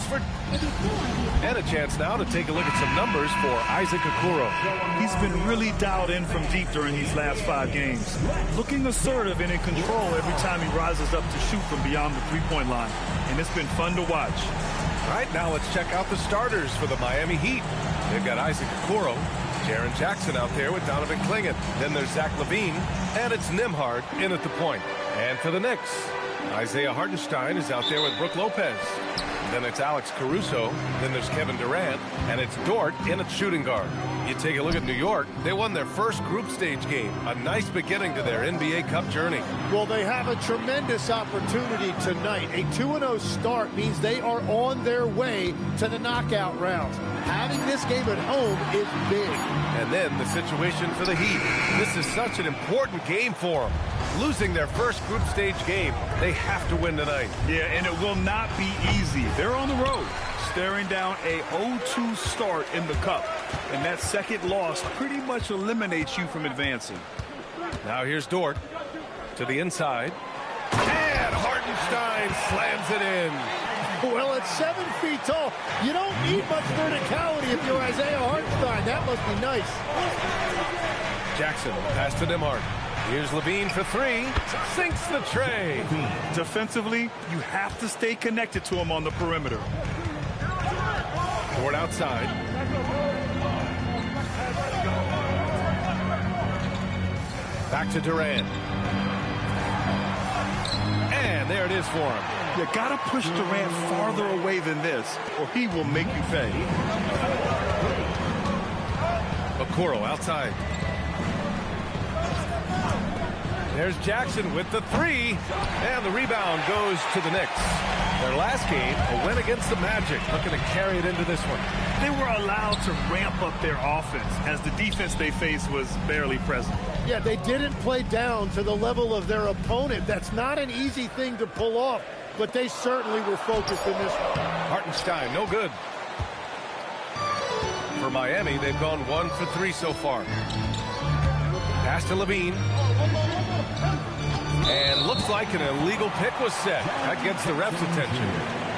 Oxford. And a chance now to take a look at some numbers for Isaac Okoro. He's been really dialed in from deep during these last 5 games. Looking assertive and in control every time he rises up to shoot from beyond the three-point line. And it's been fun to watch. All right, now let's check out the starters for the Miami Heat. They've got Isaac Okoro, Jaren Jackson out there with Donovan Clingan. Then there's Zach LaVine, and it's Nembhard in at the point. And for the Knicks, Isaiah Hartenstein is out there with Brook Lopez. Then it's Alex Caruso. Then there's Kevin Durant. And it's Dort in at shooting guard. You take a look at New York. They won their first group stage game. A nice beginning to their NBA Cup journey. Well, they have a tremendous opportunity tonight. A 2-0 start means they are on their way to the knockout rounds. Having this game at home is big. And then the situation for the Heat. This is such an important game for them. Losing their first group stage game, they have to win tonight. Yeah, and it will not be easy. They're on the road, staring down a 0-2 start in the Cup. And that second loss pretty much eliminates you from advancing. Now here's Dort to the inside. And Hartenstein slams it in. Well, at 7 feet tall, you don't need much verticality if you're Isaiah Hartenstein. That must be nice. Jackson, pass to Nembhard. Here's LaVine for 3. Sinks the tray. Defensively, you have to stay connected to him on the perimeter. Dort outside. Back to Durant. And there it is for him. You got to push Durant farther away than this, or he will make you pay. Okoro outside. There's Jackson with the 3. And the rebound goes to the Knicks. Their last game, a win against the Magic. Looking to carry it into this one. They were allowed to ramp up their offense as the defense they faced was barely present. Yeah, they didn't play down to the level of their opponent. That's not an easy thing to pull off, but they certainly were focused in this one. Hartenstein, no good. For Miami, they've gone 1 for 3 so far. Pass to LaVine. And looks like an illegal pick was set. That gets the ref's attention.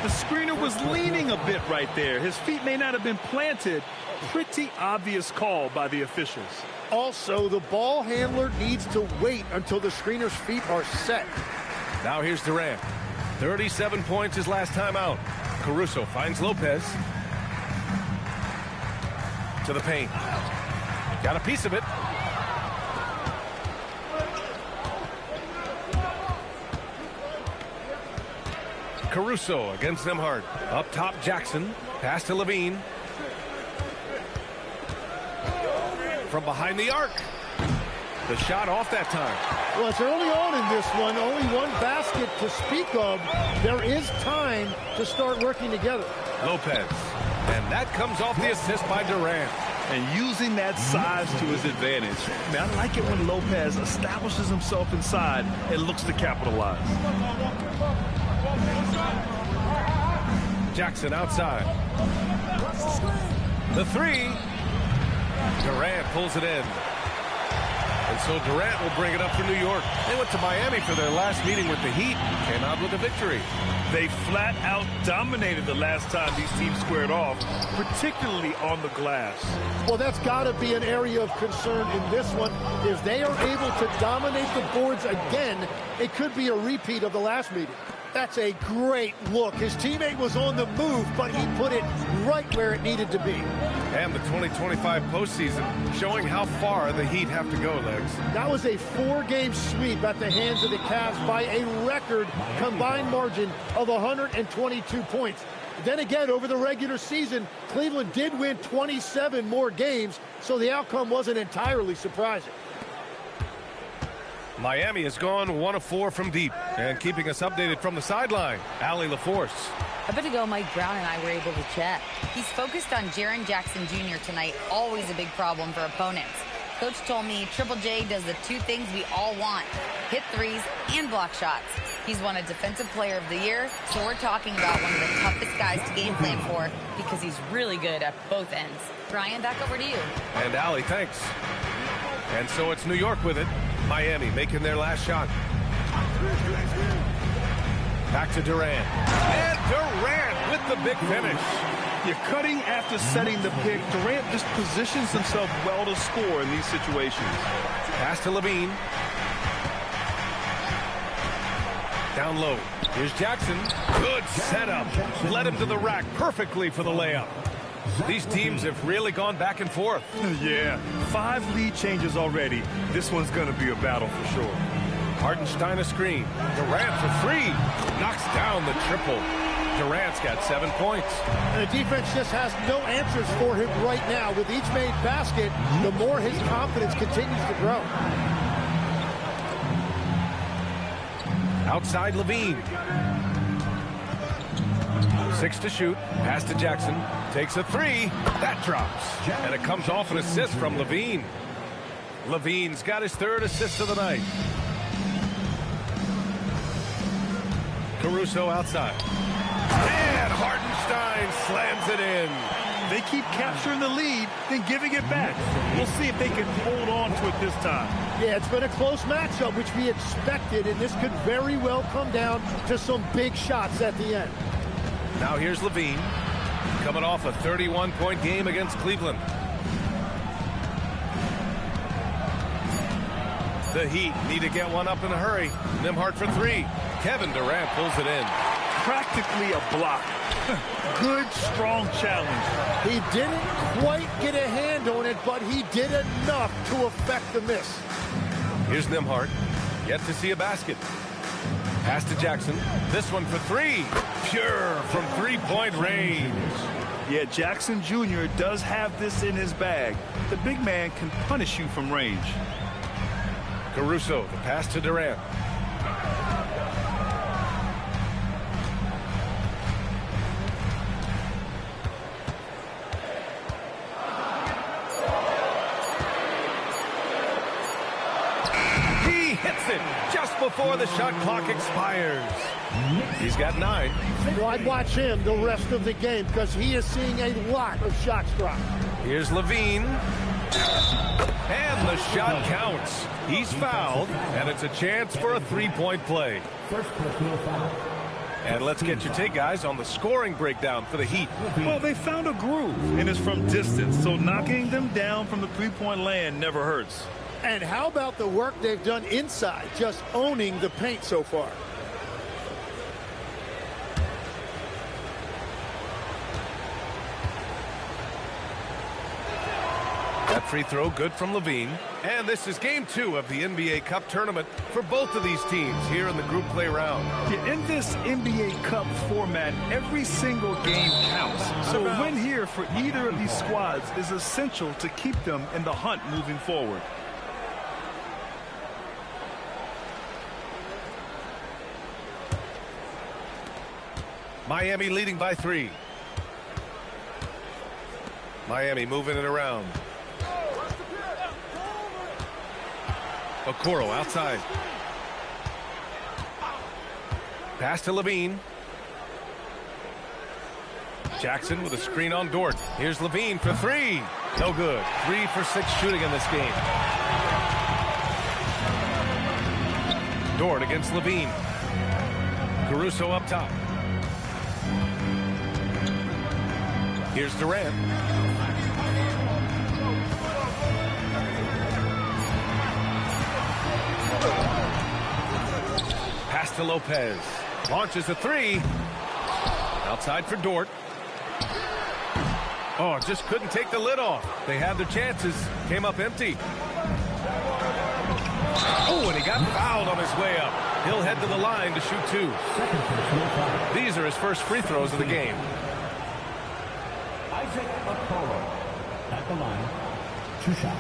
The screener was leaning a bit right there. His feet may not have been planted. Pretty obvious call by the officials. Also, the ball handler needs to wait until the screener's feet are set. Now here's Durant. 37 points his last time out. Caruso finds Lopez. To the paint. Got a piece of it. Caruso against Nembhard. Up top, Jackson. Pass to LaVine. From behind the arc. The shot off that time. Well, it's early on in this one. Only one basket to speak of. There is time to start working together. Lopez. And that comes off the assist by Durant. And using that size to his advantage. I mean, I like it when Lopez establishes himself inside and looks to capitalize. Jackson outside. The 3. Durant pulls it in. And so Durant will bring it up for New York. They went to Miami for their last meeting with the Heat. Came out with a victory. They flat out dominated the last time these teams squared off, particularly on the glass. Well, that's got to be an area of concern in this one. If they are able to dominate the boards again, it could be a repeat of the last meeting. That's a great look. His teammate was on the move, but he put it right where it needed to be. And the 2025 postseason showing how far the Heat have to go, Legs. That was a 4-game sweep at the hands of the Cavs by a record combined margin of 122 points. Then again, over the regular season, Cleveland did win 27 more games, so the outcome wasn't entirely surprising. Miami has gone 1 of 4 from deep. And keeping us updated from the sideline, Allie LaForce. A bit ago, Mike Brown and I were able to chat. He's focused on Jaren Jackson Jr. tonight, always a big problem for opponents. Coach told me Triple J does the 2 things we all want, hit threes and block shots. He's won a Defensive Player of the Year, so we're talking about one of the toughest guys to game plan for because he's really good at both ends. Brian, back over to you. And Allie, thanks. And so it's New York with it. Miami making their last shot. Back to Durant. And Durant with the big finish. You're cutting after setting the pick. Durant just positions himself well to score in these situations. Pass to Levine. Down low. Here's Jackson. Good setup. Led him to the rack perfectly for the layup. These teams have really gone back and forth. Yeah, 5 lead changes already. This one's going to be a battle for sure. Hartenstein a screen. Durant for 3. Knocks down the triple. Durant's got 7 points. And the defense just has no answers for him right now. With each made basket, the more his confidence continues to grow. Outside Levine. 6 to shoot. Pass to Jackson. Takes a 3. That drops. And it comes off an assist from Levine. Levine's got his 3rd assist of the night. Caruso outside. And Hartenstein slams it in. They keep capturing the lead, then giving it back. We'll see if they can hold on to it this time. Yeah, it's been a close matchup, which we expected, and this could very well come down to some big shots at the end. Now here's Levine, coming off a 31-point game against Cleveland. The Heat need to get one up in a hurry. Nembhard for 3. Kevin Durant pulls it in. Practically a block. Good, strong challenge. He didn't quite get a hand on it, but he did enough to affect the miss. Here's Nembhard. Yet to see a basket. Pass to Jackson. This one for 3. Pure from 3-point range. Yeah, Jackson Jr. does have this in his bag. The big man can punish you from range. Caruso, the pass to Durant. He hits it just before the shot clock expires. He's got 9. Well, I'd watch him the rest of the game because he is seeing a lot of shots drop. Here's Levine. And the shot counts. He's fouled, and it's a chance for a 3-point play. And let's get your take, guys, on the scoring breakdown for the Heat. Well, they found a groove, and it's from distance, so knocking them down from the 3-point land never hurts. And how about the work they've done inside, just owning the paint so far? That free throw good from Levine. And this is game 2 of the NBA Cup tournament for both of these teams here in the group play round. Yeah, in this NBA Cup format, every single game counts. So a win here for either of these squads is essential to keep them in the hunt moving forward. Miami leading by 3. Miami moving it around. Okoro outside. Pass to Levine. Jackson with a screen on Dort. Here's Levine for 3. No good. 3 for 6 shooting in this game. Dort against Levine. Caruso up top. Here's Durant. Pass to Lopez. Launches a 3. Outside for Dort. Oh, just couldn't take the lid off. They had their chances. Came up empty. Oh, and he got fouled on his way up. He'll head to the line to shoot 2. These are his first free throws of the game. Isaac Okoro at the line. 2 shots.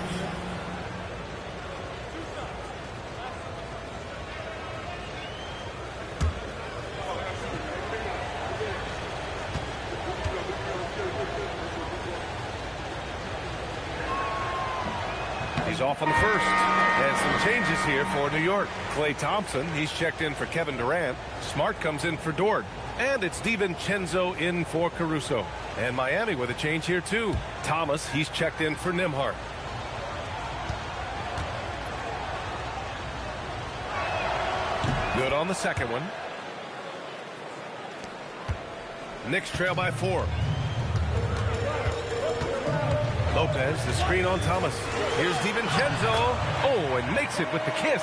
He's off on the first. And some changes here for New York. Klay Thompson, he's checked in for Kevin Durant. Smart comes in for Dort. And it's DiVincenzo in for Caruso. And Miami with a change here too. Thomas, he's checked in for Nembhard. Good on the second one. Knicks trail by 4. Lopez, the screen on Thomas. Here's DiVincenzo. Oh, and makes it with the kiss.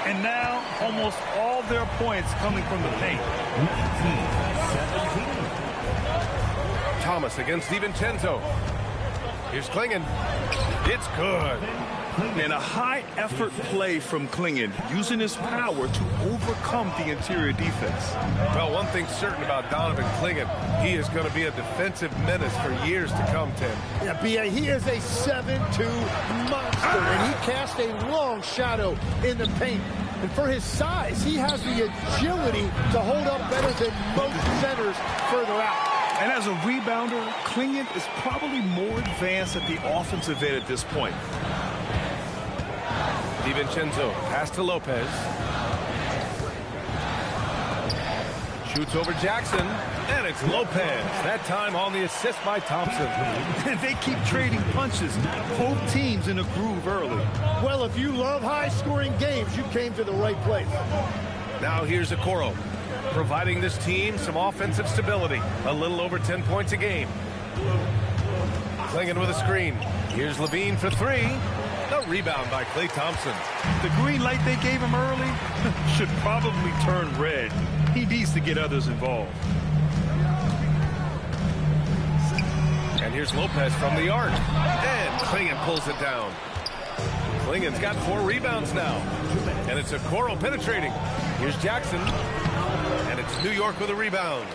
And now almost all their points coming from the paint. 19-17. Thomas against DiVincenzo. Here's Clingan. It's good. And a high-effort play from Clingan, using his power to overcome the interior defense. Well, one thing's certain about Donovan Clingan. He is going to be a defensive menace for years to come, Tim. Yeah, B.A., he is a 7'2" monster, and he casts a long shadow in the paint. And for his size, he has the agility to hold up better than most centers further out. And as a rebounder, Clingan is probably more advanced at the offensive end at this point. DiVincenzo, pass to Lopez. Shoots over Jackson, and it's Lopez. That time on the assist by Thompson. They keep trading punches. Both teams in a groove early. Well, if you love high-scoring games, you came to the right place. Now here's Okoro, providing this team some offensive stability. A little over 10 points a game. Clingan with a screen. Here's Levine for 3. A rebound by Klay Thompson. The green light they gave him early should probably turn red. He needs to get others involved. And here's Lopez from the arc. And Clingan pulls it down. Clingan's got 4 rebounds now. And it's Okoro penetrating. Here's Jackson. And it's New York with a rebound.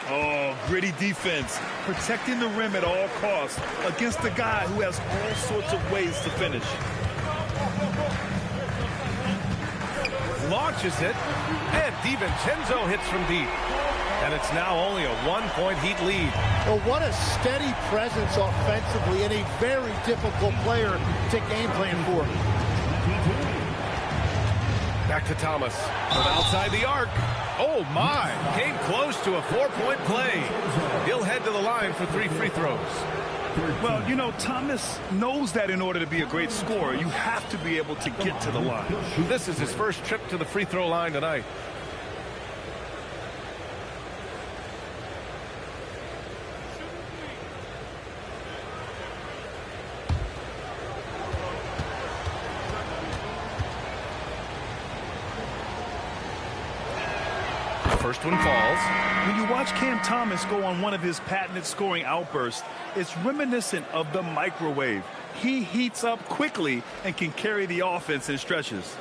Oh, gritty defense. Protecting the rim at all costs against a guy who has all sorts of ways to finish. Launches it. And DiVincenzo hits from deep. And it's now only a 1-point Heat lead. Well, what a steady presence offensively and a very difficult player to game plan for. Back to Thomas from outside the arc. Oh, my. Came close to a 4-point play. He'll head to the line for 3 free throws. Well, you know, Thomas knows that in order to be a great scorer, you have to be able to get to the line. This is his first trip to the free throw line tonight. First one falls. When you watch Cam Thomas go on one of his patented scoring outbursts, it's reminiscent of the microwave. He heats up quickly and can carry the offense in stretches.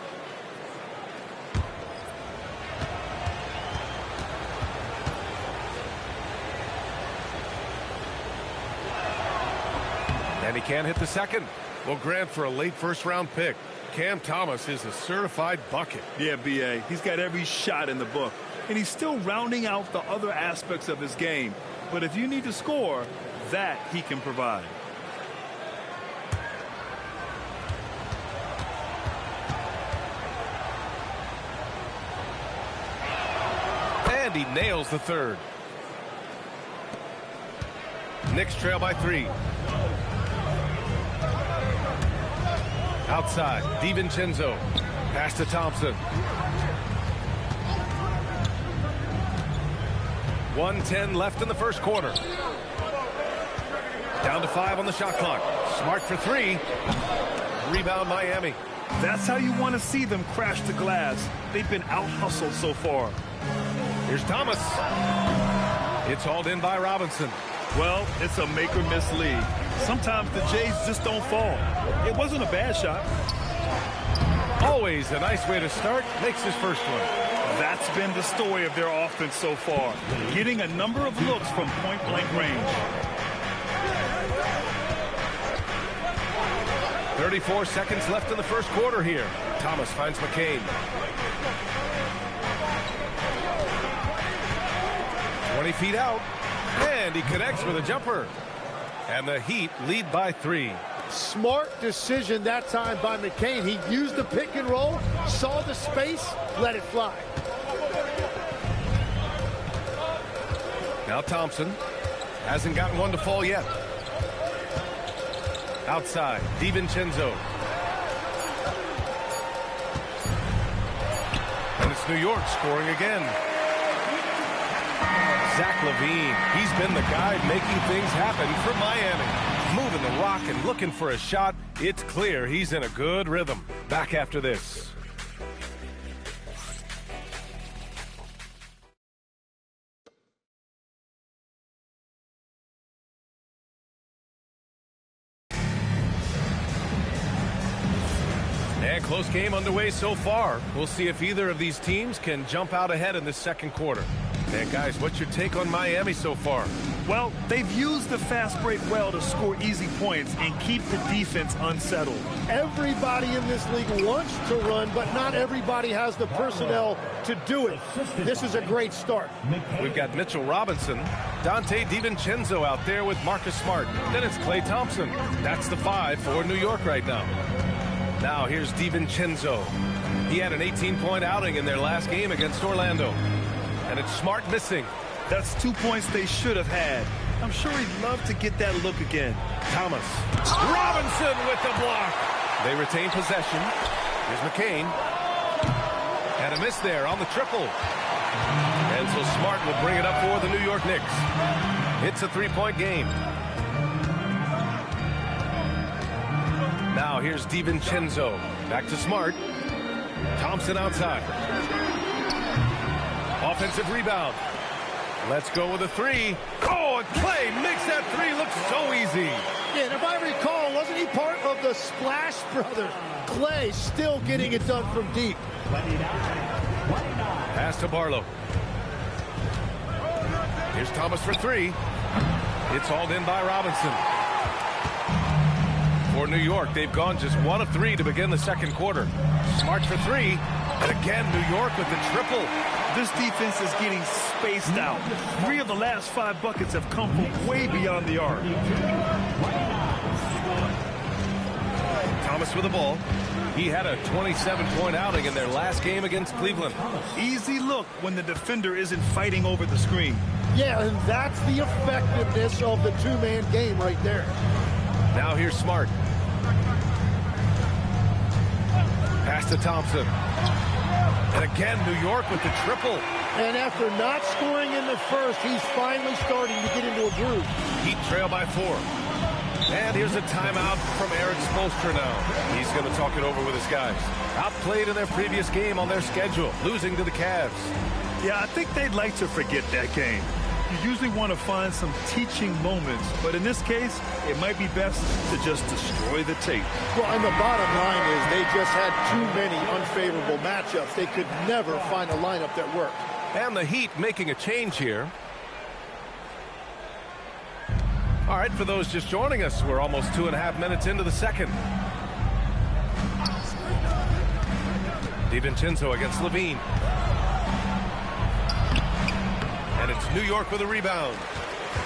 And he can't hit the second. Well, Grant, for a late first-round pick, Cam Thomas is a certified bucket. Yeah, B.A., he's got every shot in the book. And he's still rounding out the other aspects of his game. But if you need to score, that he can provide. And he nails the third. Knicks trail by 3. Outside, DiVincenzo. Pass to Thompson. 1:10 left in the first quarter. Down to 5 on the shot clock. Smart for 3. Rebound Miami. That's how you want to see them crash the glass. They've been out-hustled so far. Here's Thomas. It's hauled in by Robinson. Well, it's a make-or-miss league. Sometimes the Jays just don't fall. It wasn't a bad shot. Always a nice way to start. Makes his first one. That's been the story of their offense so far. Getting a number of looks from point-blank range. 34 seconds left in the first quarter here. Thomas finds McCain. 20 feet out. And he connects with a jumper. And the Heat lead by 3. Smart decision that time by McCain. He used the pick and roll, saw the space, let it fly. Now Thompson hasn't gotten one to fall yet. Outside, DiVincenzo. And it's New York scoring again. Zach LaVine. He's been the guy making things happen for Miami. Moving the rock and looking for a shot. It's clear he's in a good rhythm. Back after this. And close game underway so far. We'll see if either of these teams can jump out ahead in the second quarter. And guys, what's your take on Miami so far? Well, they've used the fast break well to score easy points and keep the defense unsettled. Everybody in this league wants to run, but not everybody has the personnel to do it. This is a great start. We've got Mitchell Robinson, Dante DiVincenzo out there with Marcus Smart. Then it's Klay Thompson. That's the 5 for New York right now. Now here's DiVincenzo. He had an 18-point outing in their last game against Orlando. And it's Smart missing. That's 2 points they should have had. I'm sure he'd love to get that look again. Thomas. Robinson with the block. They retain possession. Here's McCain. And a miss there on the triple. And so Smart will bring it up for the New York Knicks. It's a 3-point game. Now here's DiVincenzo. Back to Smart. Thompson outside. Offensive rebound. Let's go with a 3. Oh, and Klay makes that 3 look so easy. Yeah, and if I recall, wasn't he part of the Splash Brothers? Klay still getting it done from deep. Pass to Barlow. Here's Thomas for 3. It's hauled in by Robinson. For New York, they've gone just 1 of 3 to begin the second quarter. Smart for 3. And again, New York with the triple. This defense is getting spaced out. 3 of the last 5 buckets have come from way beyond the arc. Thomas with the ball. He had a 27-point outing in their last game against Cleveland. Easy look when the defender isn't fighting over the screen. Yeah, and that's the effectiveness of the two-man game right there. Now here's Smart. Pass to Thompson. And again, New York with the triple. And after not scoring in the first, he's finally starting to get into a groove. Heat trail by 4. And here's a timeout from Eric Spoelstra now. He's going to talk it over with his guys. Outplayed in their previous game on their schedule, losing to the Cavs. Yeah, I think they'd like to forget that game. You usually want to find some teaching moments, but in this case, it might be best to just destroy the tape. Well, and the bottom line is they just had too many unfavorable matchups. They could never find a lineup that worked. And the Heat making a change here. All right, for those just joining us, we're almost 2.5 minutes into the second. DiVincenzo against LaVine. And it's New York with a rebound.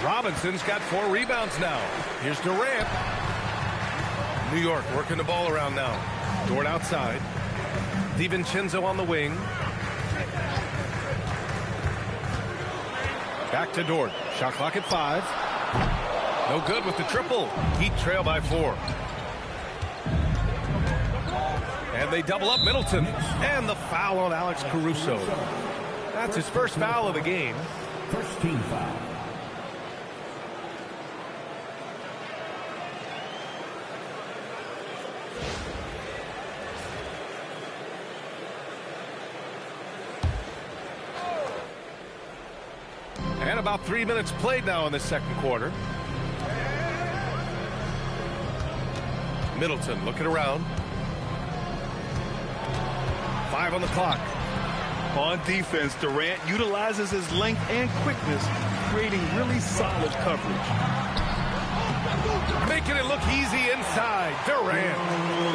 Robinson's got 4 rebounds now. Here's Durant. New York working the ball around now. Dort outside. DiVincenzo on the wing. Back to Dort. Shot clock at 5. No good with the triple. Heat trail by 4. And they double up Middleton. And the foul on Alex Caruso. That's his first foul of the game. First team foul. And about 3 minutes played now in the second quarter. Middleton looking around. 5 on the clock. On defense, Durant utilizes his length and quickness, creating really solid coverage. Making it look easy inside. Durant.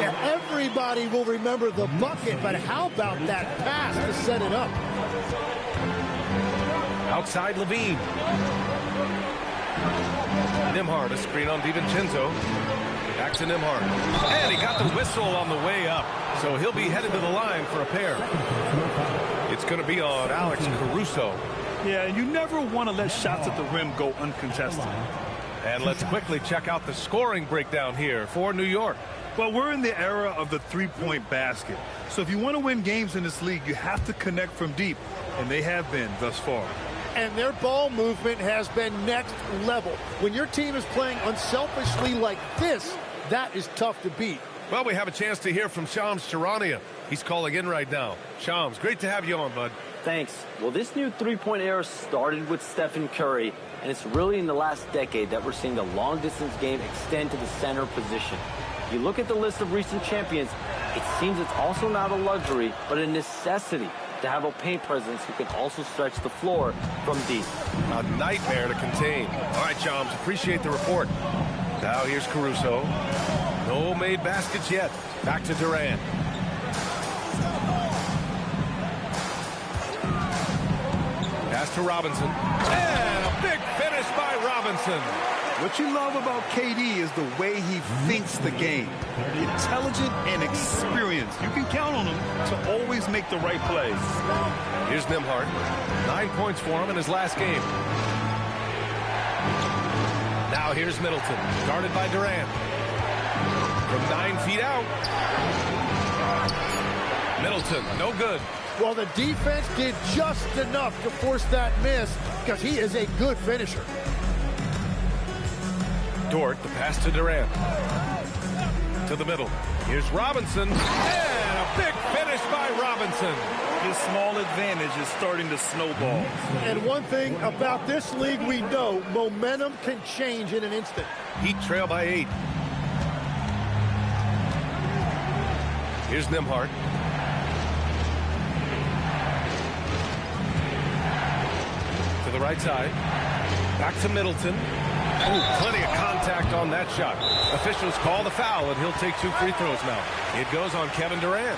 Yeah, everybody will remember the bucket, but how about that pass to set it up? Outside LaVine. Nembhard, a screen on DiVincenzo. Back to Nembhard. And he got the whistle on the way up. So he'll be headed to the line for a pair. It's going to be on Alex Caruso. Yeah, you never want to let shots at the rim go uncontested. And let's quickly check out the scoring breakdown here for New York. Well, we're in the era of the three-point basket. So if you want to win games in this league, you have to connect from deep. And they have been thus far. And their ball movement has been next level. When your team is playing unselfishly like this, that is tough to beat. Well, we have a chance to hear from Shams Charania. He's calling in right now. Shams, great to have you on, bud. Thanks. Well, this new three-point era started with Stephen Curry, and it's really in the last decade that we're seeing the long-distance game extend to the center position. You look at the list of recent champions, it seems it's also not a luxury, but a necessity to have a paint presence who can also stretch the floor from deep. A nightmare to contain. All right, Shams, appreciate the report. Now here's Caruso. No made baskets yet. Back to Durant. Pass to Robinson. And a big finish by Robinson. What you love about KD is the way he thinks the game. Intelligent and experienced. You can count on him to always make the right plays. Here's Nembhard. 9 points for him in his last game. Now here's Middleton. Guarded by Durant. From 9 feet out. Middleton, no good. Well, the defense did just enough to force that miss because he is a good finisher. Dort, the pass to Durant. To the middle. Here's Robinson. And a big finish by Robinson. His small advantage is starting to snowball. And one thing about this league we know, momentum can change in an instant. Heat trail by 8. Here's Nembhard. To the right side. Back to Middleton. Oh, plenty of contact on that shot. Officials call the foul, and he'll take 2 free throws now. It goes on Kevin Durant.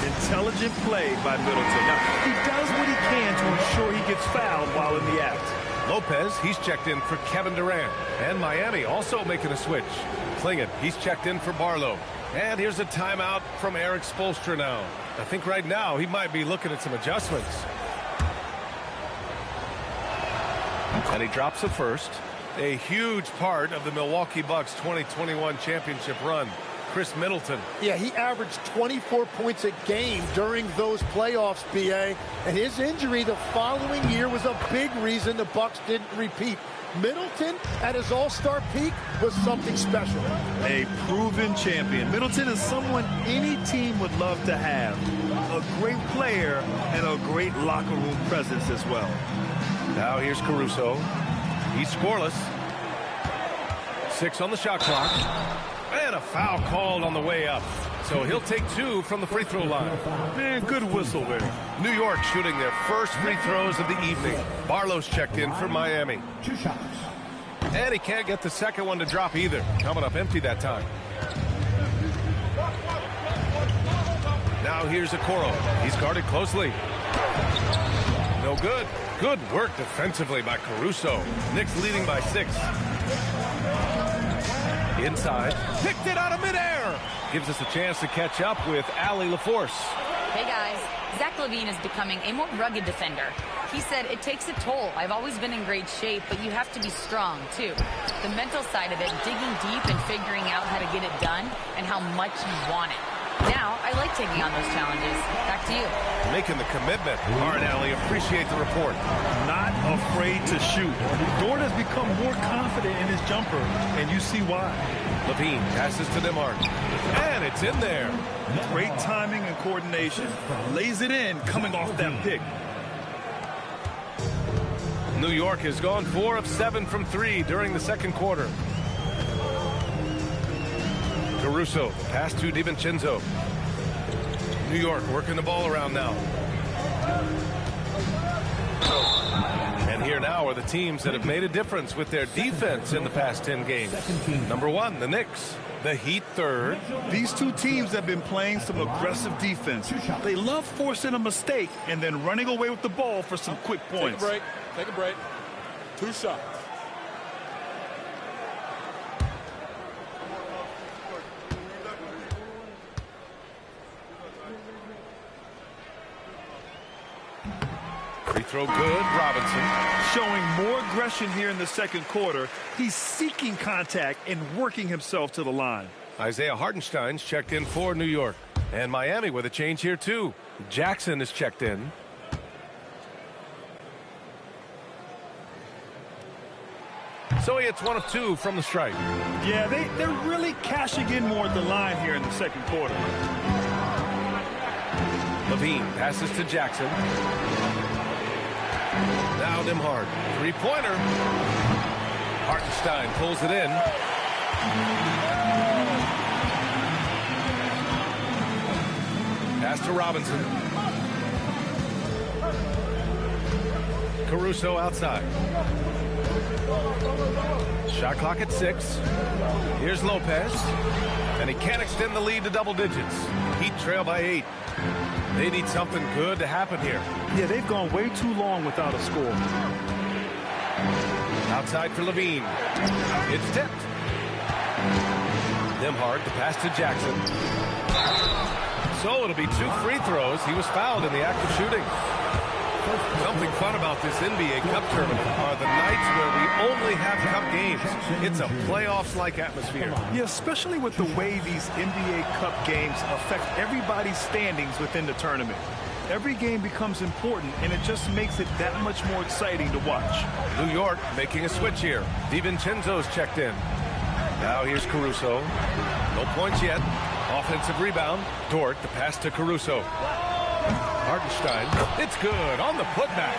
Intelligent play by Middleton. Now, he does what he can to ensure he gets fouled while in the act. Lopez, he's checked in for Kevin Durant. And Miami also making a switch. Clingan, he's checked in for Barlow. And here's a timeout from Eric Spoelstra now. I think right now he might be looking at some adjustments. And he drops a first. A huge part of the Milwaukee Bucks 2021 championship run. Chris Middleton. Yeah, he averaged 24 points a game during those playoffs, BA. And his injury the following year was a big reason the Bucks didn't repeat. Middleton, at his all-star peak, was something special. A proven champion. Middleton is someone any team would love to have. A great player and a great locker room presence as well. Now here's Caruso. He's scoreless. 6 on the shot clock. And a foul called on the way up. So he'll take 2 from the free throw line. Man, good whistle there. New York shooting their first free throws of the evening. Barlow's checked in for Miami. 2 shots. And he can't get the second one to drop either. Coming up empty that time. Now here's Okoro. He's guarded closely. No good. Good work defensively by Caruso. Knicks leading by 6. Inside. Picked it out of midair. Gives us a chance to catch up with Allie LaForce. Hey guys, Zach LaVine is becoming a more rugged defender. He said, it takes a toll. I've always been in great shape, but you have to be strong too. The mental side of it, digging deep and figuring out how to get it done and how much you want it. Now, I like taking on those challenges. Back to you. Making the commitment. All right, Allie, appreciate the report. Not afraid to shoot. Dort has become more confident in his jumper, and you see why. LaVine passes to Nembhard. And it's in there. Great timing and coordination. Lays it in coming off that pick. New York has gone 4 of 7 from 3 during the second quarter. Caruso, pass to DiVincenzo. New York working the ball around now. And here now are the teams that have made a difference with their defense in the past 10 games. Number 1, the Knicks. The Heat third. These two teams have been playing some aggressive defense. They love forcing a mistake and then running away with the ball for some quick points. Take a break. Take a break. 2 shots. Free throw good, Robinson. Showing more aggression here in the second quarter. He's seeking contact and working himself to the line. Isaiah Hartenstein's checked in for New York. And Miami with a change here too. Jackson is checked in. So he hits 1 of 2 from the stripe. Yeah, they're really cashing in more at the line here in the second quarter. Levine passes to Jackson. Now Nembhard. Three-pointer. Hartenstein pulls it in. Pass to Robinson. Caruso outside. Shot clock at 6. Here's Lopez. And he can't extend the lead to double digits. Heat trail by 8. They need something good to happen here. Yeah, they've gone way too long without a score. Outside for Levine. It's tipped. Nembhard to pass to Jackson. So it'll be 2 free throws. He was fouled in the act of shooting. Something fun about this NBA Cup tournament are the nights where we only have Cup games. It's a playoffs-like atmosphere. Yeah, especially with the way these NBA Cup games affect everybody's standings within the tournament. Every game becomes important, and it just makes it that much more exciting to watch. New York making a switch here. DiVincenzo's checked in. Now here's Caruso. No points yet. Offensive rebound. Dort, the pass to Caruso. Hartenstein. It's good on the putback.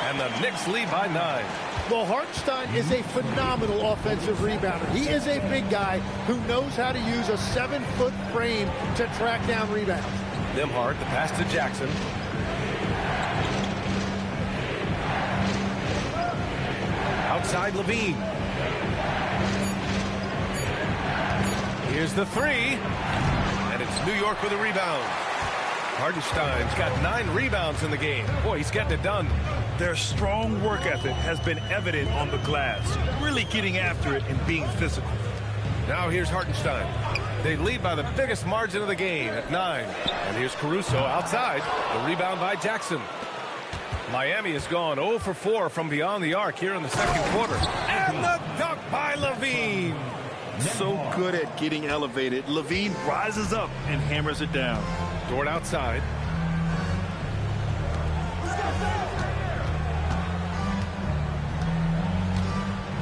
And the Knicks lead by 9. Well, Hartenstein is a phenomenal offensive rebounder. He is a big guy who knows how to use a 7-foot frame to track down rebounds. Nembhard, the pass to Jackson. Outside Levine. Here's the 3. And it's New York with a rebound. Hartenstein's got 9 rebounds in the game. Boy, he's getting it done. Their strong work ethic has been evident on the glass, really getting after it and being physical. Now here's Hartenstein. They lead by the biggest margin of the game at 9. And here's Caruso outside. The rebound by Jackson. Miami has gone 0 for 4 from beyond the arc here in the second quarter. And the dunk by Levine. So good at getting elevated. Levine rises up and hammers it down. Dort outside.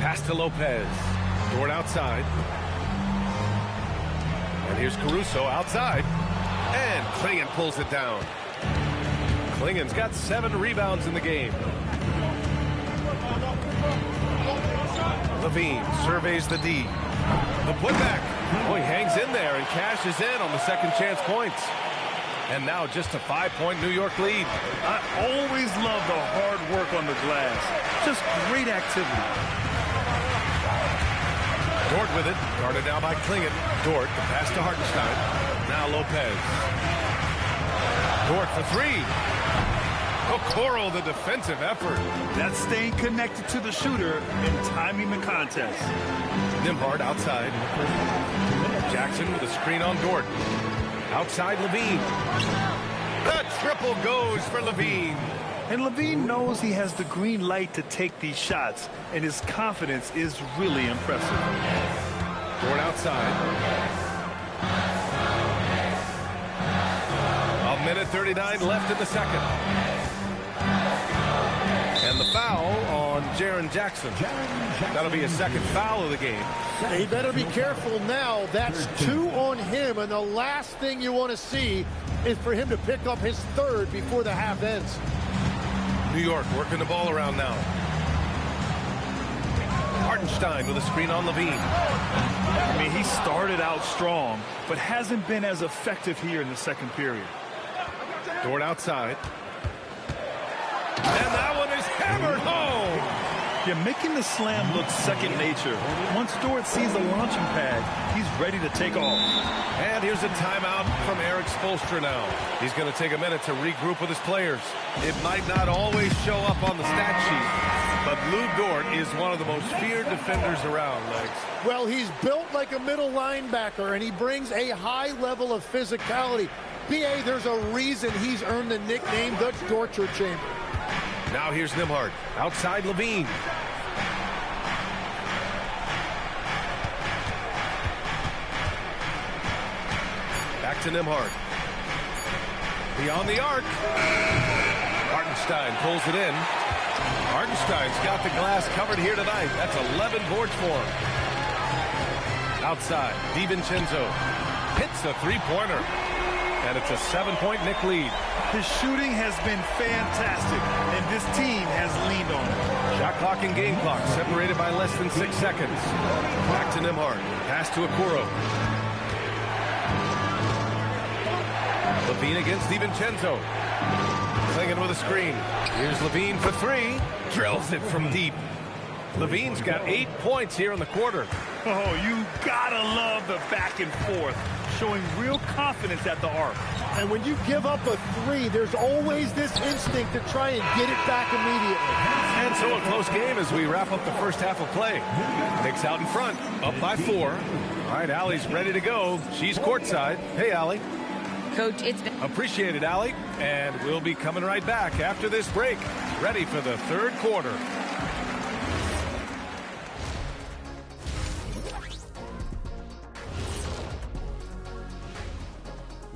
Pass to Lopez. Dort outside. And here's Caruso outside. And Clingan pulls it down. Clingan's got 7 rebounds in the game. Levine surveys the D. The putback. Oh, he hangs in there and cashes in on the second chance points. And now just a 5-point New York lead. I always love the hard work on the glass. Just great activity. Dort with it. Guarded now by Clingan. Dort, the pass to Hartenstein. Now Lopez. Dort for 3. Okoro, the defensive effort. That's staying connected to the shooter and timing the contest. Nembhard outside. Jackson with a screen on Dort. Outside Levine. The triple goes for Levine. And Levine knows he has the green light to take these shots, and his confidence is really impressive. Dort outside. A minute 39 left in the second. And the foul on Jaren Jackson. That'll be a second foul of the game. He better be careful now. That's 2 on him, and the last thing you want to see is for him to pick up his 3rd before the half ends. New York working the ball around now. Hartenstein with a screen on Levine. I mean, he started out strong, but hasn't been as effective here in the second period. Dort outside. And that one is hammered home. Yeah, making the slam look second nature. Once Dort sees the launching pad, he's ready to take off. And here's a timeout from Erik Spoelstra now. He's going to take a minute to regroup with his players. It might not always show up on the stat sheet, but Lou Dort is one of the most feared defenders around, Legs. Well, he's built like a middle linebacker, and he brings a high level of physicality. B.A., there's a reason he's earned the nickname the Torture Chamber. Now here's Nembhard. Outside Levine. Back to Nembhard. Beyond the arc. Hartenstein pulls it in. Hartenstein's got the glass covered here tonight. That's 11 boards for him. Outside, DiVincenzo hits a three-pointer. And it's a 7-point Knick lead. His shooting has been fantastic, and this team has leaned on it. Shot clock and game clock separated by less than 6 seconds. Back to Nembhard. Pass to Okoro. LaVine against DiVincenzo. Clingan with a screen. Here's LaVine for three. Drills it from deep. LaVine's got 8 points here in the quarter. Oh, you gotta love the back and forth, showing real confidence at the arc. And when you give up a three, there's always this instinct to try and get it back immediately. And so a close game as we wrap up the first half of play. Knicks out in front, up by 4. All right, Allie's ready to go. She's courtside. Hey, Allie. Coach, it's been... Appreciate it, Allie. And we'll be coming right back after this break. Ready for the third quarter.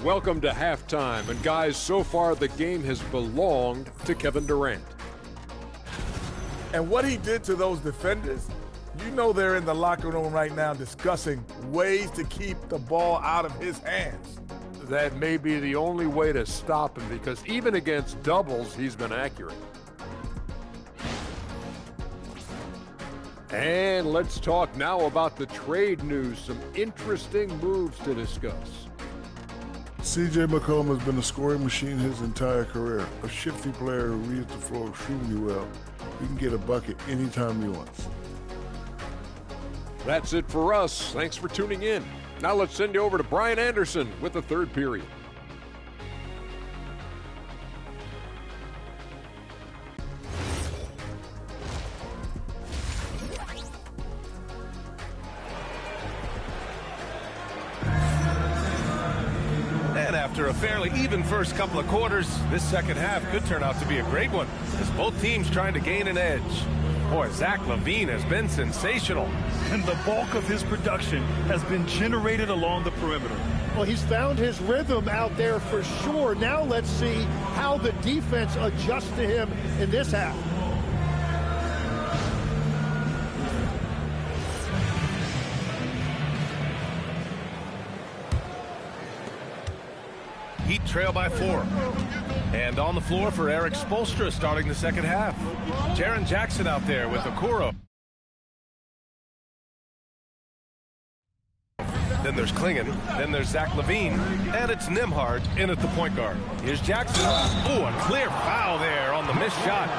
Welcome to halftime, and guys, so far the game has belonged to Kevin Durant. And what he did to those defenders, you know they're in the locker room right now discussing ways to keep the ball out of his hands. That may be the only way to stop him, because even against doubles, he's been accurate. And let's talk now about the trade news. Some interesting moves to discuss. C.J. McCollum has been a scoring machine his entire career. A shifty player who reads the floor extremely well. He can get a bucket anytime he wants. That's it for us. Thanks for tuning in. Now let's send you over to Brian Anderson with the third period. And after a fairly even first couple of quarters, this second half could turn out to be a great one, as both teams trying to gain an edge. Boy, Zach LaVine has been sensational. And the bulk of his production has been generated along the perimeter. Well, he's found his rhythm out there for sure. Now let's see how the defense adjusts to him in this half. Heat trail by 4. And on the floor for Eric Spoelstra starting the second half. Jaren Jackson out there with Okoro. Then there's Clingan. Then there's Zach LaVine. And it's Nembhard in at the point guard. Here's Jackson. Oh, a clear foul there on the missed shot.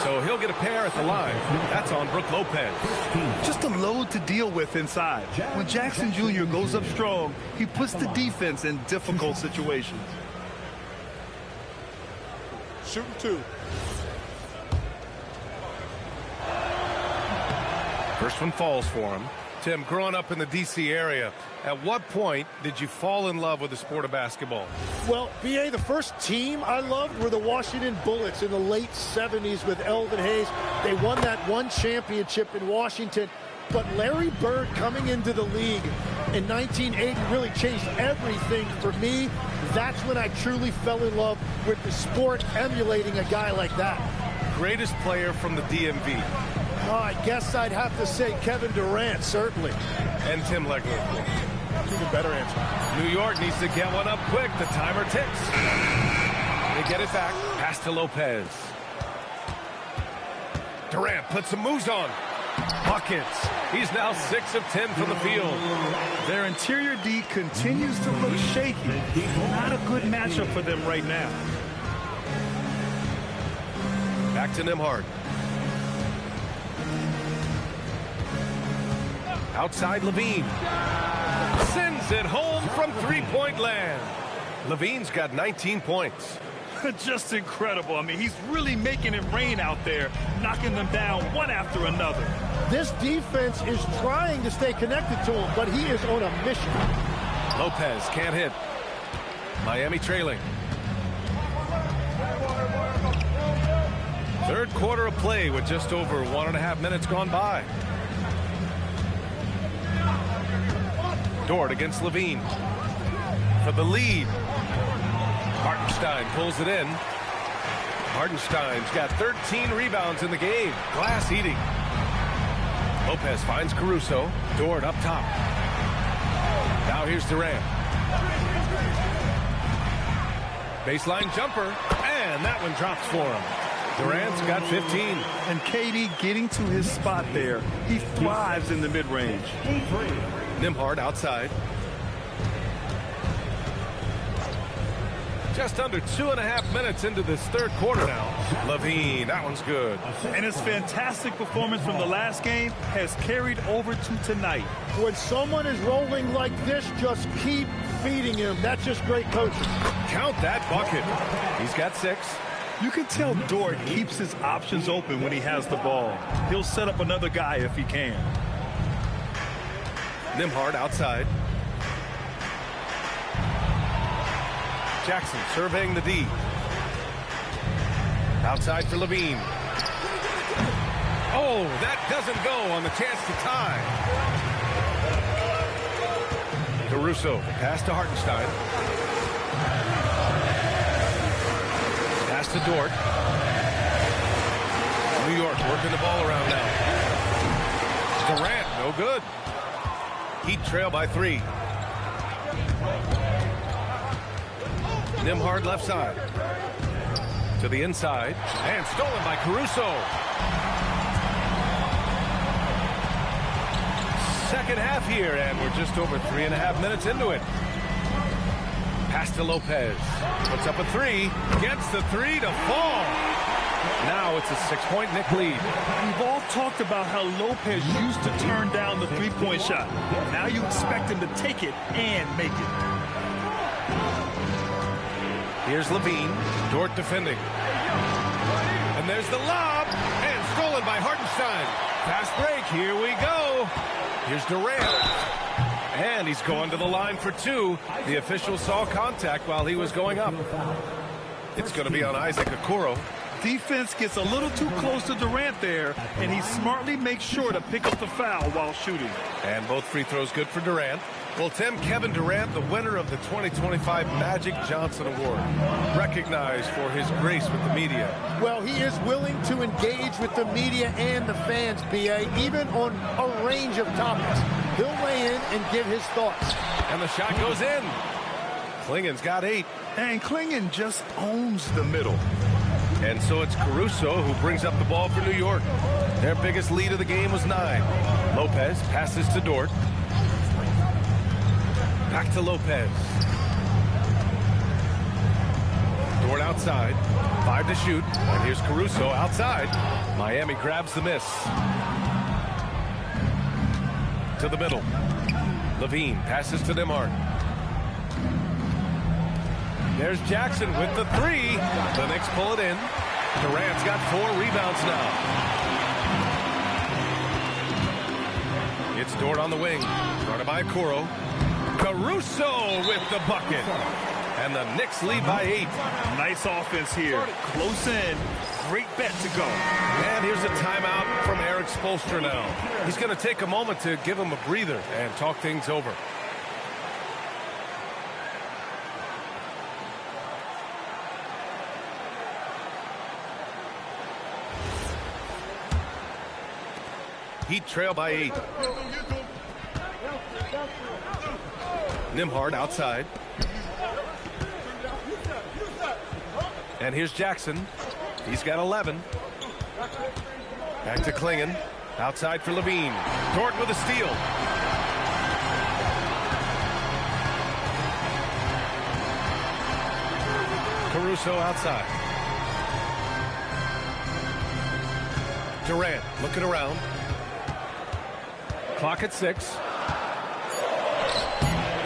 So he'll get a pair at the line. That's on Brook Lopez. Just a load to deal with inside. When Jackson Jr. goes up strong, he puts the defense in difficult situations. Shooting 2. First one falls for him. Tim, growing up in the D.C. area, at what point did you fall in love with the sport of basketball? Well, B.A., the first team I loved were the Washington Bullets in the late 70s with Elvin Hayes. They won that one championship in Washington. But Larry Bird coming into the league in 1980 really changed everything for me. That's when I truly fell in love with the sport, emulating a guy like that. Greatest player from the DMV? Oh, I guess I'd have to say Kevin Durant, certainly. And Tim Legler. Even better answer. New York needs to get one up quick. The timer ticks. They get it back. Pass to Lopez. Durant puts some moves on. Buckets. He's now 6 of 10 from the field. Their interior D continues to look shaky. Not a good matchup for them right now. Back to Nembhard. Outside LaVine. Sends it home from three-point land. LaVine's got 19 points. Just incredible. I mean, he's really making it rain out there, knocking them down one after another. This defense is trying to stay connected to him, but he is on a mission. Lopez can't hit. Miami trailing. Third quarter of play with just over 1.5 minutes gone by. Dort against LaVine for the lead. Hartenstein pulls it in. Hartenstein's got 13 rebounds in the game. Glass eating. Lopez finds Caruso. Dort up top. Now here's Durant. Baseline jumper, and that one drops for him. Durant's got 15. And KD getting to his spot there. He thrives in the mid-range. Nembhard outside. Just under 2.5 minutes into this third quarter now. LaVine, that one's good. And his fantastic performance from the last game has carried over to tonight. When someone is rolling like this, just keep feeding him. That's just great coaching. Count that bucket. He's got 6. You can tell Dort keeps his options open when he has the ball. He'll set up another guy if he can. Nembhard outside. Jackson surveying the D. Outside for LaVine. Oh, that doesn't go on the chance to tie. Caruso, pass to Hartenstein. Pass to Dort. New York working the ball around now. Durant, no good. Heat trail by 3. Nembhard left side. To the inside. And stolen by Caruso. Second half here, and we're just over 3.5 minutes into it. Pass to Lopez. Puts up a 3. Gets the 3 to fall. Now it's a 6-point Knick lead. We've all talked about how Lopez used to turn down the three-point shot. Now you expect him to take it and make it. Here's LaVine. Dort defending. And there's the lob. And stolen by Hartenstein. Fast break. Here we go. Here's Durant. And he's going to the line for 2. The official saw contact while he was going up. It's going to be on Isaac Okoro. Defense gets a little too close to Durant there, and he smartly makes sure to pick up the foul while shooting. And both free throws good for Durant. Well, Tim, Kevin Durant, the winner of the 2025 Magic Johnson Award, recognized for his grace with the media. Well, he is willing to engage with the media and the fans, B.A., even on a range of topics. He'll weigh in and give his thoughts. And the shot goes in. Klingen's got 8. And Klingen just owns the middle. And so it's Caruso who brings up the ball for New York. Their biggest lead of the game was 9. Lopez passes to Dort. Back to Lopez. Dort outside. 5 to shoot. And here's Caruso outside. Miami grabs the miss. To the middle. LaVine passes to Nembhard. There's Jackson with the 3. The Knicks pull it in. Durant's got 4 rebounds now. It's Dort on the wing. Guarded by Okoro. Caruso with the bucket. And the Knicks lead by 8. Nice offense here. Close in. Great bet to go. And here's a timeout from Eric Spoelstra now. He's going to take a moment to give him a breather and talk things over. Heat trail by 8. Nembhard outside. And here's Jackson. He's got 11. Back to Klingen. Outside for LaVine. Dort with a steal. Caruso outside. Durant looking around. Clock at 6.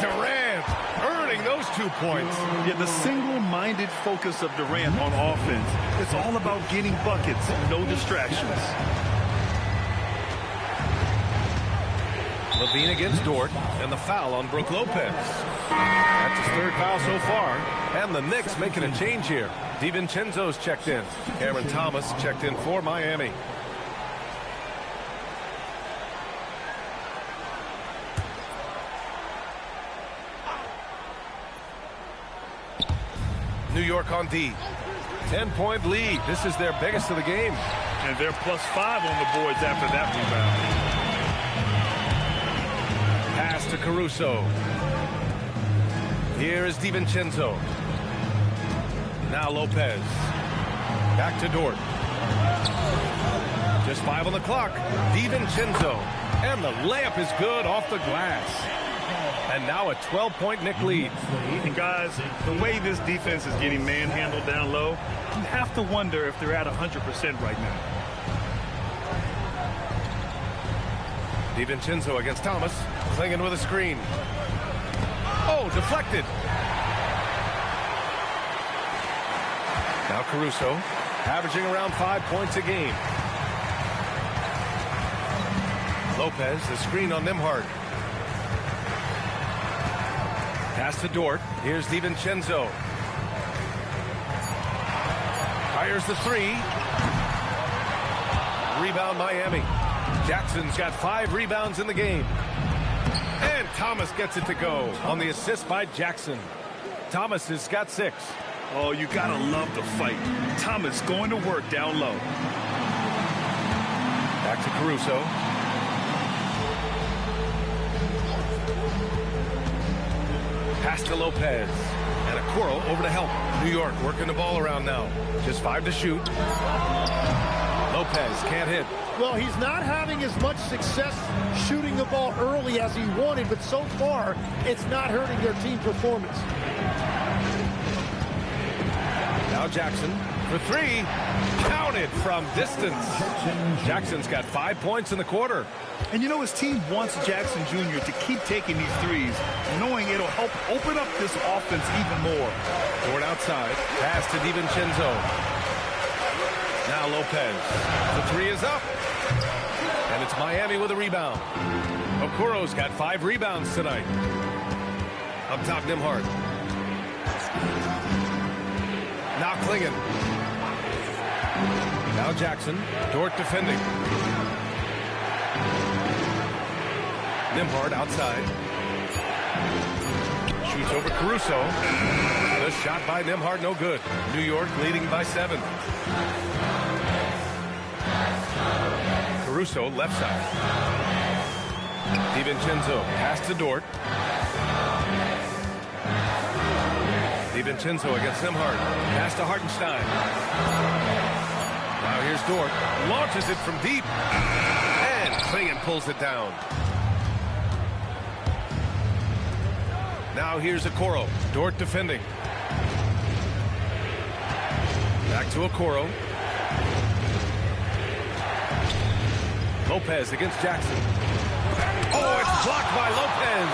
Durant earning those 2 points. Yeah, the single-minded focus of Durant on offense. It's all about getting buckets, no distractions. LaVine against Dort, and the foul on Brook Lopez. That's his 3rd foul so far. And the Knicks making a change here. DiVincenzo's checked in. Cameron Thomas checked in for Miami. New York on D. 10-point lead. This is their biggest of the game. And they're +5 on the boards after that rebound. Pass to Caruso. Here is DiVincenzo. Now Lopez. Back to Dort. Just 5 on the clock. DiVincenzo. And the layup is good off the glass. And now a 12-point Knick lead. And guys, the way this defense is getting manhandled down low, you have to wonder if they're at 100% right now. DiVincenzo against Thomas. Clingan with a screen. Oh, deflected. Now Caruso, averaging around 5 points a game. Lopez, the screen on Nembhard. Pass to Dort. Here's DiVincenzo. Fires the three. Rebound Miami. Jackson's got 5 rebounds in the game. And Thomas gets it to go on the assist by Jackson. Thomas has got 6. Oh, you gotta love the fight. Thomas going to work down low. Back to Caruso. Pass to Lopez. And Okoro over to help. New York working the ball around now. Just 5 to shoot. Lopez can't hit. Well, he's not having as much success shooting the ball early as he wanted, but so far, it's not hurting their team performance. Now Jackson for 3. Counted from distance. Jackson's got 5 points in the quarter. And you know, his team wants Jackson Jr. to keep taking these threes, knowing it'll help open up this offense even more. Dort outside. Pass to DiVincenzo. Now Lopez. The 3 is up. And it's Miami with a rebound. Okoro's got 5 rebounds tonight. Up top, Nembhard. Now Clingan. Now Jackson. Dort defending. Nembhard outside. Shoots over Caruso. The shot by Nembhard, no good. New York leading by 7. Caruso left side. DiVincenzo pass to Dort. DiVincenzo against Nembhard. Pass to Hartenstein. Now here's Dort. Launches it from deep. And Clingan pulls it down. Now here's Okoro. Dort defending. Back to Okoro. Lopez against Jackson. Oh, it's blocked by Lopez.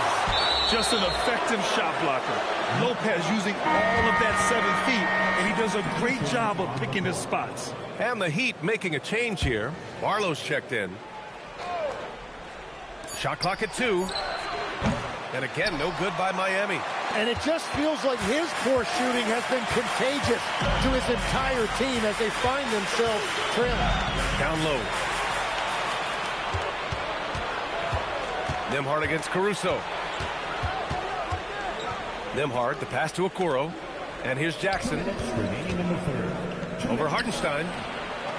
Just an effective shot blocker. Lopez using all of that 7 feet, and he does a great job of picking his spots. And the Heat making a change here. Barlow's checked in. Shot clock at 2. And again, no good by Miami. And it just feels like his poor shooting has been contagious to his entire team as they find themselves trailing. Down low. Nembhard against Caruso. Nembhard, the pass to Okoro. And here's Jackson. Over Hartenstein.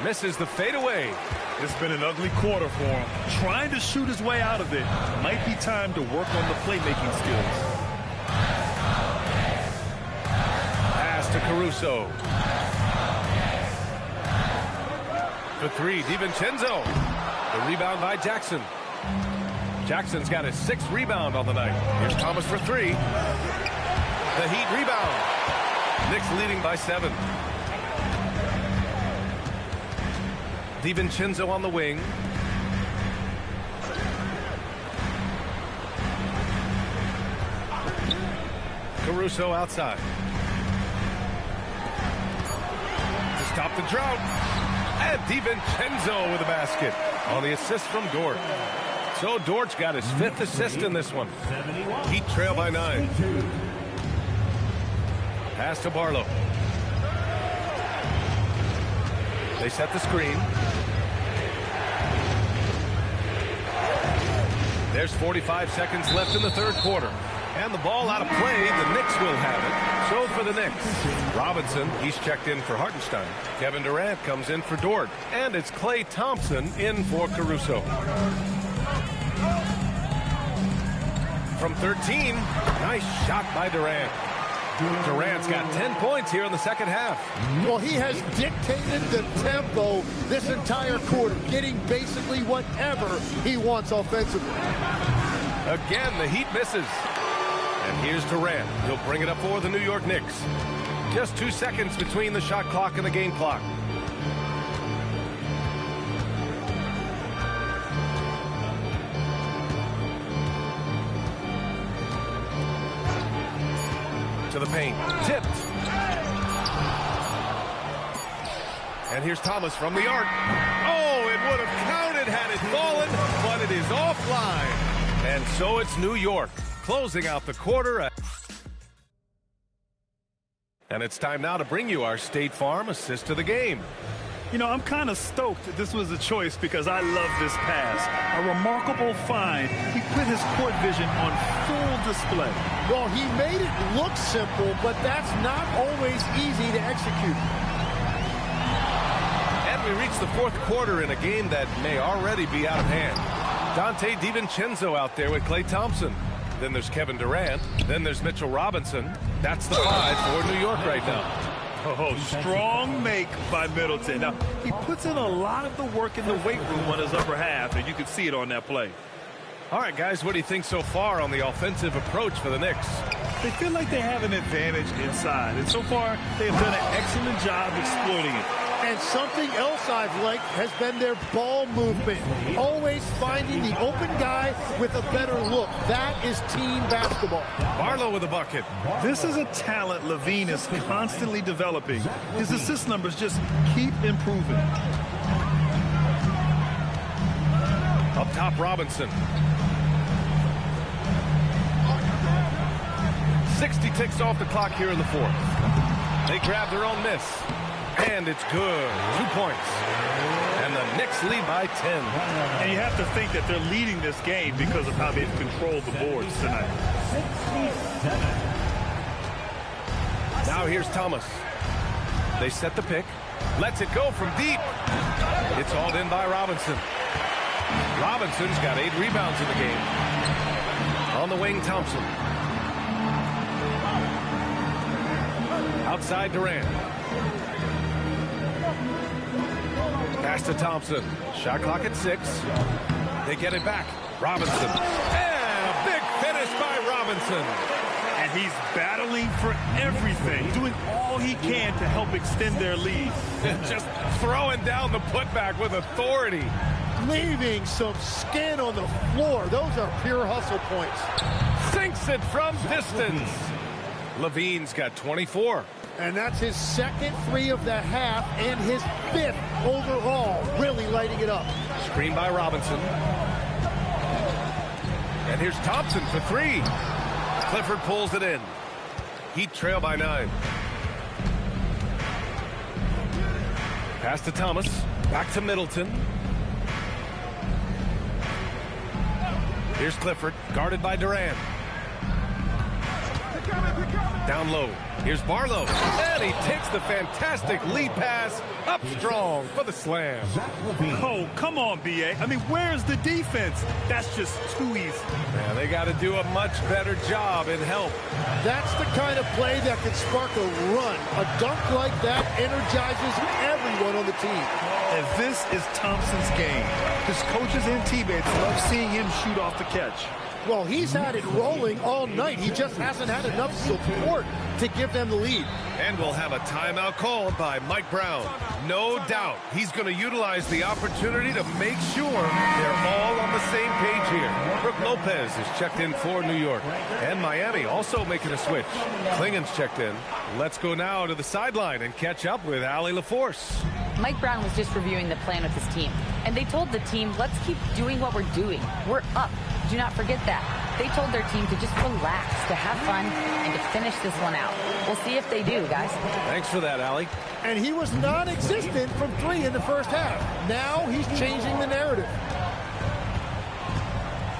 Misses the fadeaway. It's been an ugly quarter for him. Trying to shoot his way out of it. Might be time to work on the playmaking skills. Pass to Caruso. For 3, DiVincenzo. The rebound by Jackson. Jackson's got his 6th rebound on the night. Here's Thomas for 3. The Heat rebound. Knicks leading by 7. DiVincenzo on the wing. Caruso outside. To stop the drought. And DiVincenzo with a basket on the assist from Dort. So Dort's got his 5th assist in this one. Heat trail by 9. Pass to Barlow. They set the screen. There's 45 seconds left in the 3rd quarter. And the ball out of play. The Knicks will have it. So for the Knicks, Robinson, he's checked in for Hartenstein. Kevin Durant comes in for Dort. And it's Klay Thompson in for Caruso. From 13, nice shot by Durant. Durant's got 10 points here in the second half. Well, he has dictated the tempo this entire quarter, getting basically whatever he wants offensively. Again, the Heat misses. And here's Durant. He'll bring it up for the New York Knicks. Just 2 seconds between the shot clock and the game clock. To the paint. Tipped. And here's Thomas from the arc. Oh, it would have counted had it fallen, but it is offline. And so it's New York closing out the quarter. And it's time now to bring you our State Farm assist of the game. You know, I'm kind of stoked that this was a choice because I love this pass. A remarkable find. He put his court vision on full display. Well, he made it look simple, but that's not always easy to execute. And we reach the fourth quarter in a game that may already be out of hand. Dante DiVincenzo out there with Klay Thompson. Then there's Kevin Durant. Then there's Mitchell Robinson. That's the 5 for New York right now. Oh, strong make by Middleton. Now, he puts in a lot of the work in the weight room on his upper half, and you can see it on that play. All right, guys, what do you think so far on the offensive approach for the Knicks? They feel like they have an advantage inside, and so far they have done an excellent job exploiting it. And something else I've liked has been their ball movement. Always finding the open guy with a better look. That is team basketball. Barlow with a bucket. This is a talent LaVine is constantly developing. His assist numbers just keep improving. Up top, Robinson. 60 ticks off the clock here in the fourth. They grab their own miss. And it's good. 2 points. And the Knicks lead by 10. And you have to think that they're leading this game because of how they've controlled the boards tonight. Now here's Thomas. They set the pick. Lets it go from deep. It's hauled in by Robinson. Robinson's got 8 rebounds in the game. On the wing, Thompson. Outside Durant. Pass to Thompson. Shot clock at 6. They get it back. Robinson. And a big finish by Robinson. And he's battling for everything, doing all he can to help extend their lead. Just throwing down the putback with authority. Leaving some skin on the floor. Those are pure hustle points. Sinks it from distance. LaVine's got 24. And that's his second 3 of the half and his 5th overall. Really lighting it up. Screen by Robinson. And here's Thompson for 3. Clifford pulls it in. Heat trail by 9. Pass to Thomas. Back to Middleton. Here's Clifford, guarded by Durant. Down low. Here's Barlow. And he takes the fantastic lead pass up strong for the slam. Oh, come on, B.A. I mean, where's the defense? That's just too easy. Man, they got to do a much better job in help. That's the kind of play that can spark a run. A dunk like that energizes everyone on the team. And this is Thompson's game. His coaches and teammates love seeing him shoot off the catch. Well, he's had it rolling all night. He just hasn't had enough support to give them the lead. And we'll have a timeout called by Mike Brown. No doubt he's going to utilize the opportunity to make sure they're all on the same page here. Brooke Lopez is checked in for New York. And Miami also making a switch. Klingen's checked in. Let's go now to the sideline and catch up with Allie LaForce. Mike Brown was just reviewing the plan with his team. And they told the team, let's keep doing what we're doing. We're up. Do not forget that. They told their team to just relax, to have fun, and to finish this one out. We'll see if they do, guys. Thanks for that, Allie. And he was non-existent from 3 in the first half. Now he's changing the narrative.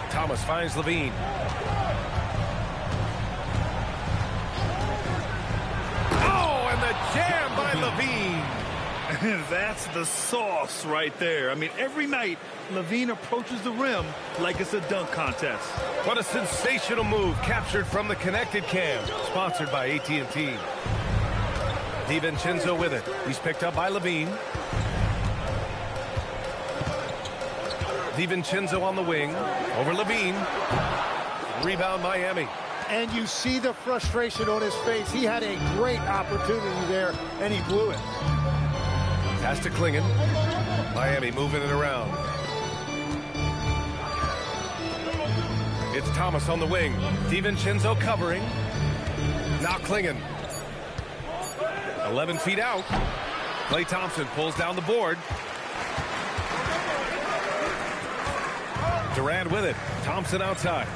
Thomas finds LaVine. LaVine. That's the sauce right there. I mean, every night, LaVine approaches the rim like it's a dunk contest. What a sensational move captured from the connected cam. Sponsored by AT&T. DiVincenzo with it. He's picked up by LaVine. DiVincenzo on the wing. Over LaVine. Rebound Miami. And you see the frustration on his face. He had a great opportunity there, and he blew it. Pass to Clingan. Miami moving it around. It's Thomas on the wing. DiVincenzo covering. Now Clingan. 11 feet out. Klay Thompson pulls down the board. Durant with it. Thompson outside.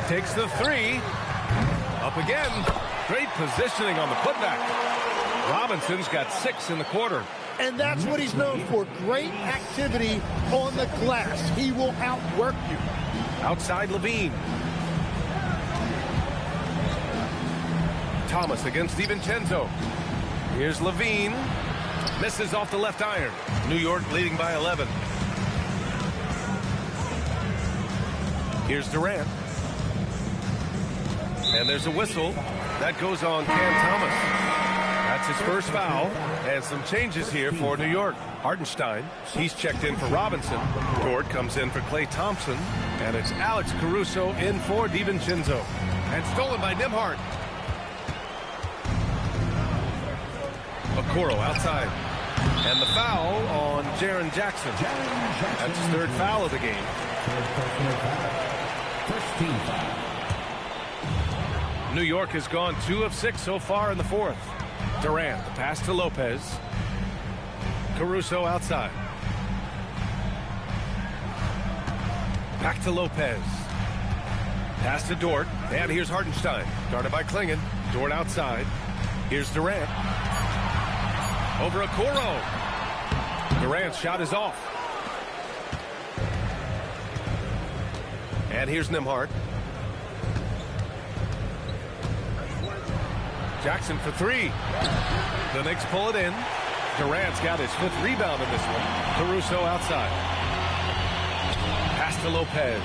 Takes the three. Up again. Great positioning on the putback. Robinson's got 6 in the quarter. And that's what he's known for. Great activity on the glass. He will outwork you. Outside LaVine. Thomas against DiVincenzo. Here's LaVine. Misses off the left iron. New York leading by 11. Here's Durant. And there's a whistle. That goes on Cam Thomas. That's his first foul. And some changes here for New York. Hartenstein, he's checked in for Robinson. Dort comes in for Klay Thompson. And it's Alex Caruso in for DiVincenzo. And stolen by Nembhard. Okoro outside. And the foul on Jaren Jackson. That's his third foul of the game. First team foul. New York has gone 2 of 6 so far in the fourth. Durant, the pass to Lopez. Caruso outside. Back to Lopez. Pass to Dort. And here's Hartenstein. Guarded by Clingan. Dort outside. Here's Durant. Over Okoro. Durant's shot is off. And here's Nembhard. Jackson for 3. The Knicks pull it in. Durant's got his 5th rebound in this one. Caruso outside. Pass to Lopez.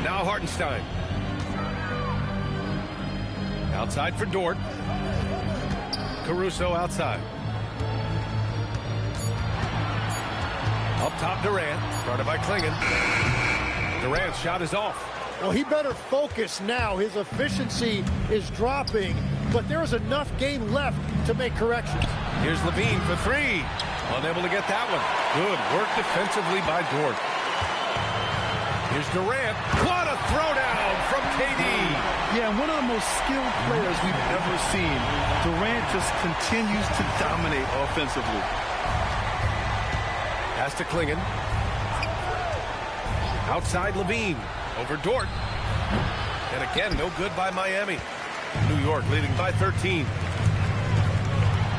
Now Hartenstein. Outside for Dort. Caruso outside. Up top Durant. Guarded by Clingan. Durant's shot is off. Well, he better focus now. His efficiency is dropping, but there's enough game left to make corrections. Here's LaVine for 3. Unable to get that one. Good work defensively by Dort. Here's Durant. What a throwdown from KD. Yeah, one of the most skilled players we've ever seen. Durant just continues to dominate offensively. Pass to Clingan. Outside LaVine. Over Dort. And again, no good by Miami. New York leading by 13.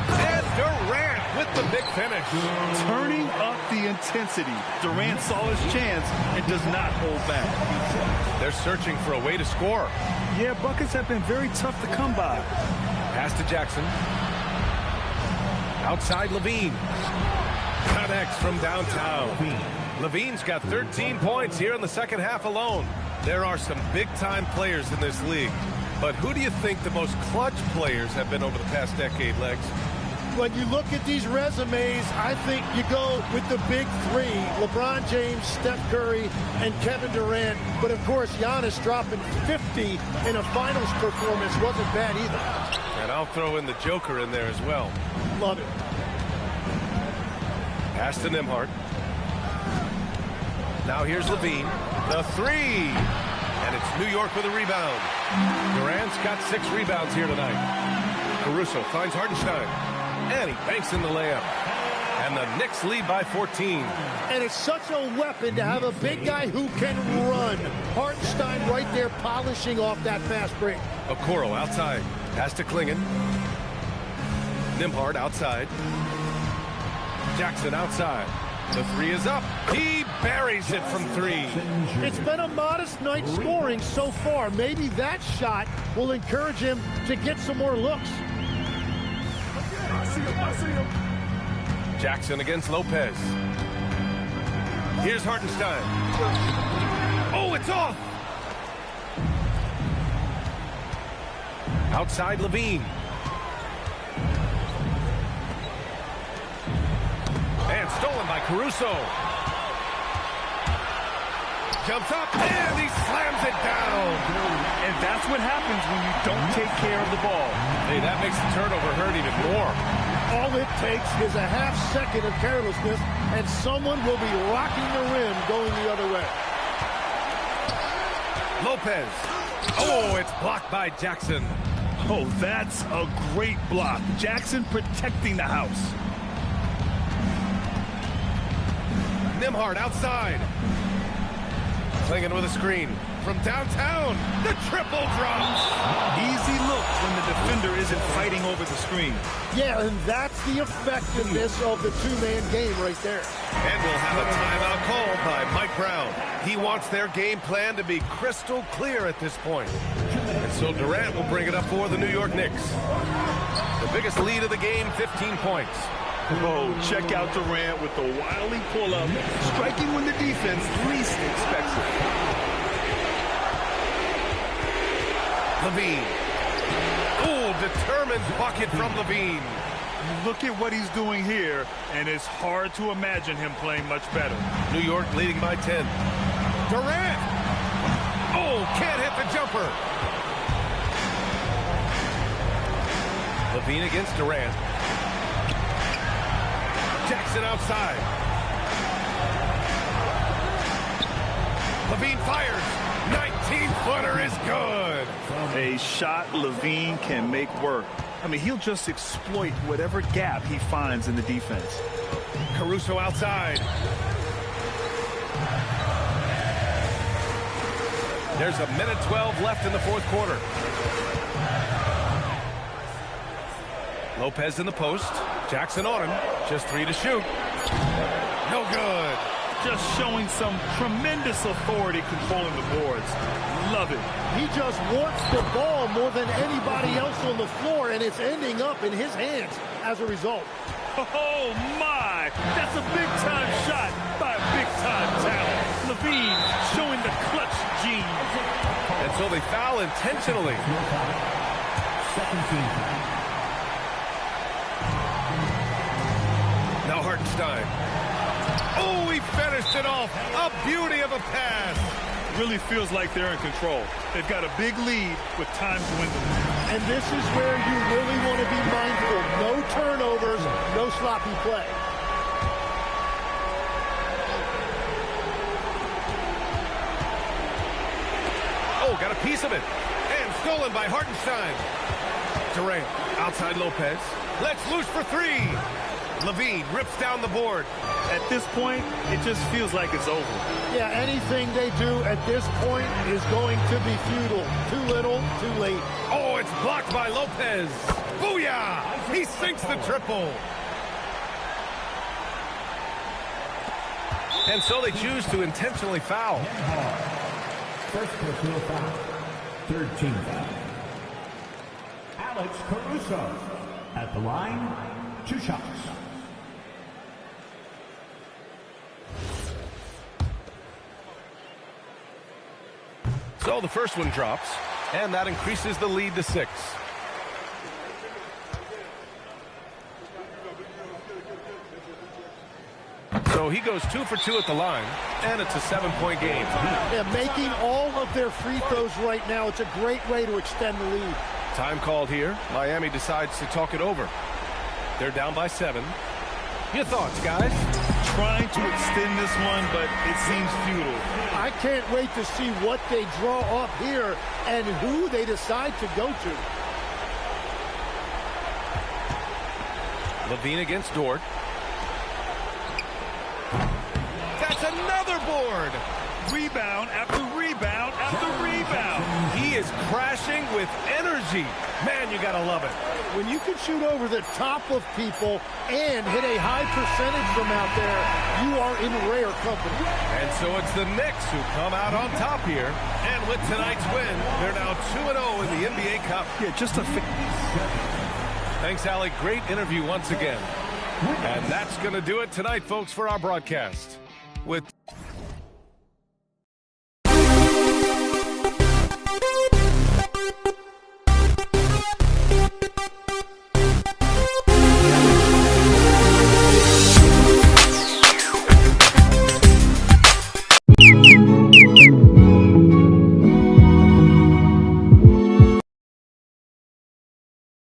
And Durant with the big finish. Turning up the intensity. Durant saw his chance and does not hold back. They're searching for a way to score. Yeah, buckets have been very tough to come by. Pass to Jackson. Outside LaVine. Connects from downtown. LaVine's got 13 points here in the second half alone. There are some big-time players in this league. But who do you think the most clutch players have been over the past decade, Legs? When you look at these resumes, I think you go with the big 3. LeBron James, Steph Curry, and Kevin Durant. But, of course, Giannis dropping 50 in a finals performance wasn't bad either. And I'll throw in the Joker in there as well. Love it. Pass to Nembhard. Now here's LaVine. The 3. And it's New York with a rebound. Durant's got 6 rebounds here tonight. Caruso finds Hartenstein. And he banks in the layup. And the Knicks lead by 14. And it's such a weapon to have a big guy who can run. Hartenstein right there polishing off that fast break. Okoro outside. Pass to Clingan. Nembhard outside. Jackson outside. The 3 is up. He buries it from 3. It's been a modest night scoring so far. Maybe that shot will encourage him to get some more looks. I see him. Jackson against Lopez. Here's Hartenstein. Oh, it's off! Outside Levine. And stolen by Caruso. Jumps up, and he slams it down. And that's what happens when you don't take care of the ball. Hey, that makes the turnover hurt even more. All it takes is a half second of carelessness, and someone will be rocking the rim going the other way. Lopez. Oh, it's blocked by Jackson. Oh, that's a great block. Jackson protecting the house. Nembhard outside. Clingan with a screen. From downtown, the triple drops. Easy look when the defender isn't fighting over the screen. Yeah, and that's the effectiveness of the two-man game right there. And we'll have a timeout called by Mike Brown. He wants their game plan to be crystal clear at this point. And so Durant will bring it up for the New York Knicks. The biggest lead of the game, 15 points. Oh, check out Durant with the wily pull-up, striking when the defense least expects it. Levine. Oh, determined bucket from Levine. Look at what he's doing here, and it's hard to imagine him playing much better. New York leading by 10. Durant. Oh, can't hit the jumper. Levine against Durant. Jackson outside. Levine fires. 19-footer is good. A shot Levine can make work. I mean, he'll just exploit whatever gap he finds in the defense. Caruso outside. There's a minute 12 left in the fourth quarter. Lopez in the post. Jackson on him. Just 3 to shoot. No good. Just showing some tremendous authority controlling the boards. Love it. He just wants the ball more than anybody else on the floor, and it's ending up in his hands as a result. Oh, my. That's a big-time shot by a big-time talent. Levine showing the clutch gene. And so they foul intentionally. Now Hartenstein. Oh, he finished it off. A beauty of a pass. Really feels like they're in control. They've got a big lead with time dwindling. And this is where you really want to be mindful. No turnovers, no sloppy play. Oh, got a piece of it. And stolen by Hartenstein. Durant outside Lopez. Let's loose for 3. Levine rips down the board. At this point, it just feels like it's over. Yeah, anything they do at this point is going to be futile. Too little, too late. Oh, it's blocked by Lopez. Booyah! He sinks the triple. And so they choose to intentionally foul. First personal foul. 13 foul. Alex Caruso at the line. 2 shots. So the first one drops, and that increases the lead to 6. So he goes 2 for 2 at the line, and it's a 7-point game. Yeah, making all of their free throws right now, it's a great way to extend the lead. Time called here. Miami decides to talk it over. They're down by 7. Your thoughts, guys? Trying to extend this one, but it seems futile. I can't wait to see what they draw up here and who they decide to go to. Levine against Dort. That's another board. Rebound after rebound after rebound. He is is crashing with energy. Man, you gotta love it. When you can shoot over the top of people and hit a high percentage from out there, you are in rare company. And so it's the Knicks who come out on top here. And with tonight's win, they're now 2-0 in the NBA Cup. Yeah, just a... Thanks, Allie. Great interview once again. And that's going to do it tonight, folks, for our broadcast. With